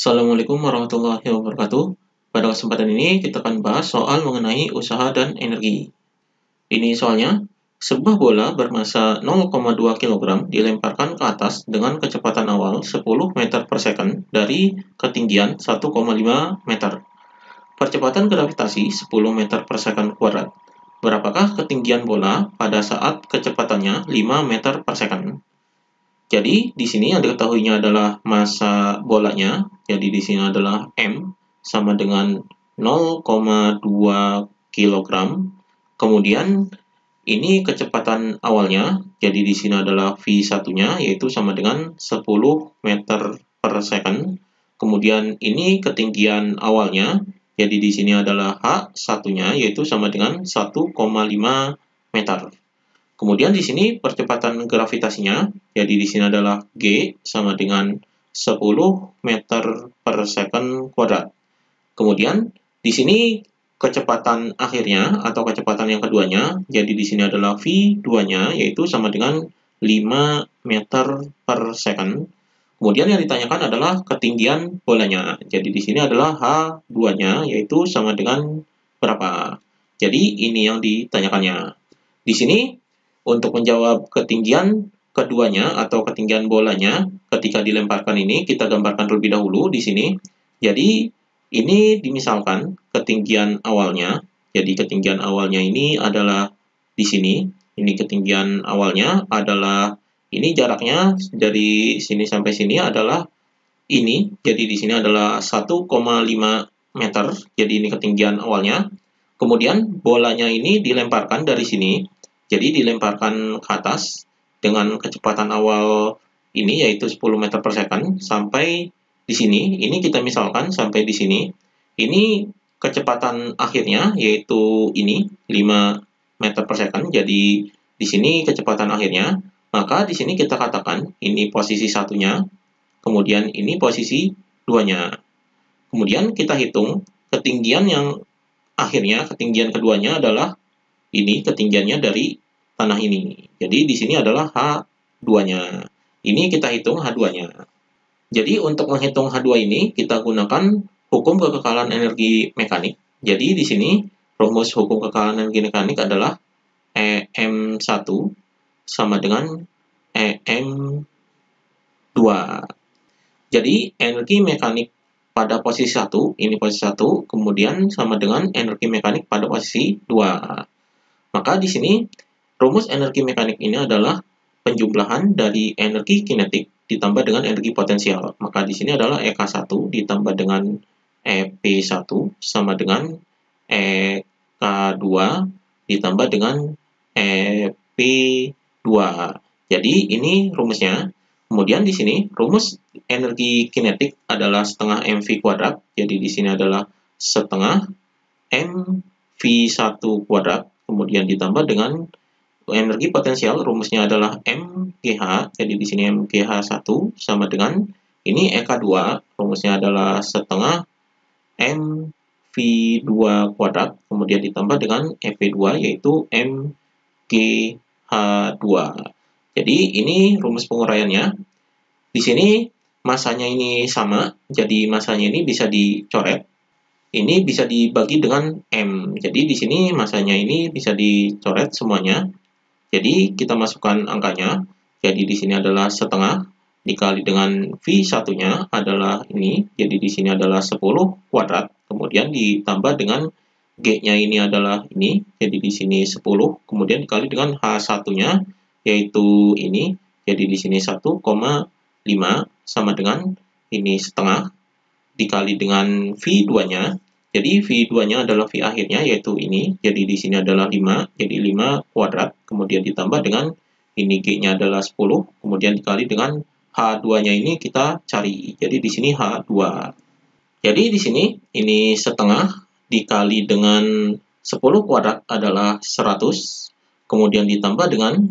Assalamualaikum warahmatullahi wabarakatuh. Pada kesempatan ini kita akan bahas soal mengenai usaha dan energi. Ini soalnya, sebuah bola bermasa 0,2 kg dilemparkan ke atas dengan kecepatan awal 10 meter per second dari ketinggian 1,5 meter. Percepatan gravitasi 10 meter per second kuadrat. Berapakah ketinggian bola pada saat kecepatannya 5 meter per second? Jadi di sini yang diketahuinya adalah massa bolanya. Jadi di sini adalah M sama dengan 0,2 kg. Kemudian ini kecepatan awalnya. Jadi di sini adalah V1-nya yaitu sama dengan 10 meter per second. Kemudian ini ketinggian awalnya. Jadi di sini adalah H1-nya yaitu sama dengan 1,5 meter. Kemudian di sini percepatan gravitasinya, jadi di sini adalah G sama dengan 10 meter per second kuadrat. Kemudian di sini kecepatan akhirnya atau kecepatan yang keduanya, jadi di sini adalah V2-nya yaitu sama dengan 5 meter per second. Kemudian yang ditanyakan adalah ketinggian bolanya. Jadi di sini adalah H2-nya yaitu sama dengan berapa. Jadi ini yang ditanyakannya. Di sini untuk menjawab ketinggian keduanya atau ketinggian bolanya ketika dilemparkan ini, kita gambarkan terlebih dahulu di sini. Jadi, ini dimisalkan ketinggian awalnya. Jadi, ketinggian awalnya ini adalah di sini. Ini ketinggian awalnya adalah, ini jaraknya dari sini sampai sini adalah ini. Jadi, di sini adalah 1,5 meter. Jadi, ini ketinggian awalnya. Kemudian, bolanya ini dilemparkan dari sini. Jadi dilemparkan ke atas dengan kecepatan awal ini yaitu 10 meter per second sampai di sini. Ini kita misalkan sampai di sini. Ini kecepatan akhirnya yaitu ini 5 meter per second. Jadi di sini kecepatan akhirnya. Maka di sini kita katakan ini posisi satunya. Kemudian ini posisi duanya. Kemudian kita hitung ketinggian yang akhirnya, ketinggian keduanya adalah ini ketinggiannya dari tanah ini. Jadi di sini adalah H2-nya. Ini kita hitung H2-nya. Jadi untuk menghitung H2 ini kita gunakan hukum kekekalan energi mekanik. Jadi di sini rumus hukum kekekalan energi mekanik adalah EM1 sama dengan EM2. Jadi energi mekanik pada posisi 1, ini posisi 1, kemudian sama dengan energi mekanik pada posisi 2. Maka di sini rumus energi mekanik ini adalah penjumlahan dari energi kinetik ditambah dengan energi potensial. Maka di sini adalah EK1 ditambah dengan EP1 sama dengan EK2 ditambah dengan EP2. Jadi ini rumusnya. Kemudian di sini rumus energi kinetik adalah setengah mv kuadrat. Jadi di sini adalah setengah mv1 kuadrat. Kemudian ditambah dengan energi potensial, rumusnya adalah MGH. Jadi di sini MGH1 sama dengan ini EK2, rumusnya adalah setengah mv2 kuadrat. Kemudian ditambah dengan EP2 yaitu MGH2. Jadi ini rumus penguraiannya. Di sini masanya ini sama, jadi masanya ini bisa dicoret. Ini bisa dibagi dengan M. Jadi di sini masanya ini bisa dicoret semuanya. Jadi kita masukkan angkanya. Jadi di sini adalah setengah dikali dengan V1-nya adalah ini. Jadi di sini adalah 10 kuadrat. Kemudian ditambah dengan G-nya ini adalah ini. Jadi di sini 10. Kemudian dikali dengan H1-nya yaitu ini. Jadi di sini 1,5 sama dengan ini setengah dikali dengan V2-nya. Jadi V2-nya adalah V akhirnya yaitu ini. Jadi di sini adalah 5, jadi 5 kuadrat. Kemudian ditambah dengan ini G-nya adalah 10, kemudian dikali dengan H2-nya ini kita cari. Jadi di sini H2. Jadi di sini ini setengah dikali dengan 10 kuadrat adalah 100. Kemudian ditambah dengan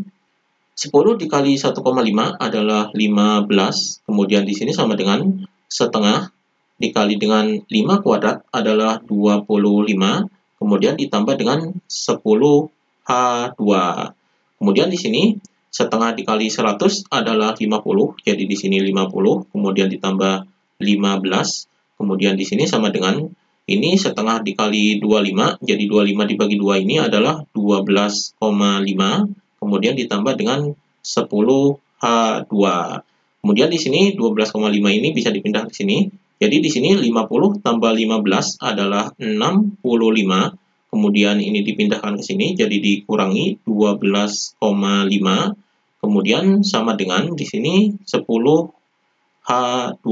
10 dikali 1,5 adalah 15. Kemudian di sini sama dengan setengah dikali dengan 5 kuadrat adalah 25. Kemudian ditambah dengan 10H2. Kemudian di sini setengah dikali 100 adalah 50. Jadi di sini 50. Kemudian ditambah 15. Kemudian di sini sama dengan ini setengah dikali 25, jadi 25 dibagi 2 ini adalah 12,5, kemudian ditambah dengan 10H2. Kemudian di sini 12,5 ini bisa dipindah ke sini. Jadi di sini 50 tambah 15 adalah 65. Kemudian ini dipindahkan ke sini, jadi dikurangi 12,5. Kemudian sama dengan di sini 10H2.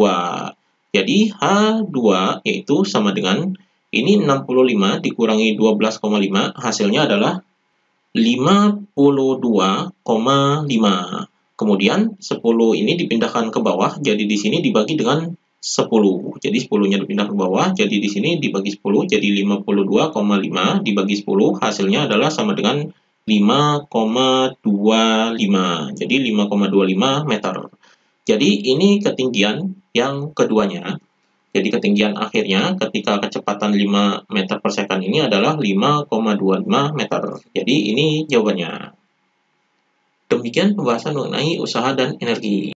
Jadi H2 yaitu sama dengan ini 65 dikurangi 12,5, hasilnya adalah 52,5. Kemudian 10 ini dipindahkan ke bawah, jadi di sini dibagi dengan 10. Jadi 10-nya dipindah ke bawah, jadi di sini dibagi 10, jadi 52,5 dibagi 10, hasilnya adalah sama dengan 5,25. Jadi 5,25 meter. Jadi ini ketinggian yang keduanya. Jadi ketinggian akhirnya ketika kecepatan 5 meter per second ini adalah 5,25 meter. Jadi ini jawabannya. Demikian pembahasan mengenai usaha dan energi.